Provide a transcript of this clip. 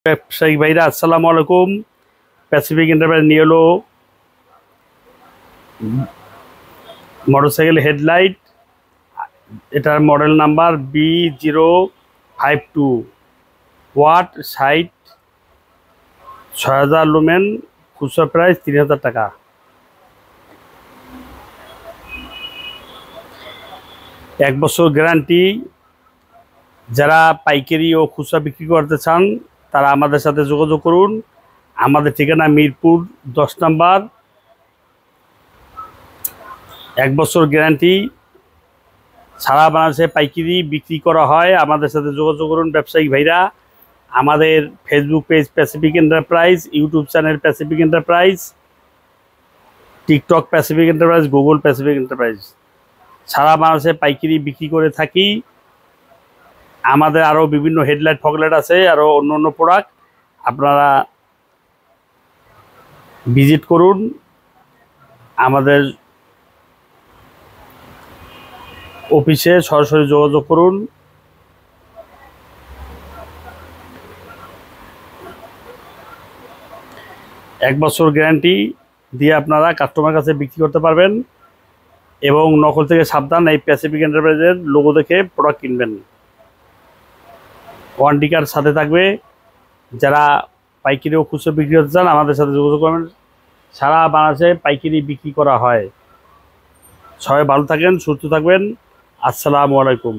ব্যবসায়িক ভাইরা আসসালামু আলাইকুম। প্যাসিফিক এন্টারপ্রাইজ নিয়ে এলো মোটরসাইকেল হেডলাইট। এটার model number B052, watt 60, 6000 lumen, খুচরা প্রাইস 3000 টাকা। এক বছর গ্যারান্টি। যারা পাইকারি ও খুচরা বিক্রি করতে চান তারা আমাদের সাথে যোগাযোগ করুন। আমাদের ঠিকানা মিরপুর 10 নম্বর। এক বছর গ্যারান্টি, সারা বাংলাদেশে পাইকারি বিক্রি করা হয়। আমাদের সাথে যোগাযোগ করুন ব্যবসায়িক ভাইরা। আমাদের Facebook page Pacific Enterprise, YouTube channel Pacific Enterprise, TikTok Pacific Enterprise, Google Pacific Enterprise. সারা বাংলাদেশে পাইকারি বিক্রি করে থাকি। আমাদের আরও বিভিন্ন হেডলাইট ফগলাইট আছে, আরও অন্য অন্য প্রোডাক্ট। আপনারা ভিজিট করুন, আমাদের অফিসে সরাসরি যোগাযোগ করুন। এক বছর গ্যারান্টি দিয়ে আপনারা কাস্টমার কাছে বিক্রি করতে পারবেন এবং নকল থেকে সাবধান। এই প্যাসিফিক এন্টারপ্রাইজের লোগো দেখে প্রোডাক্ট কিনবেন। ওয়ারেন্টি কার্ড সাথে থাকবে। যারা পাইকারি ও খুচরো বিক্রি করতে চান আমাদের সাথে যোগাযোগ করবেন। সারা বাংলাদেশে পাইকারি বিক্রি করা হয়। সবাই ভালো থাকেন, সুস্থ থাকবেন। আসসালামু আলাইকুম।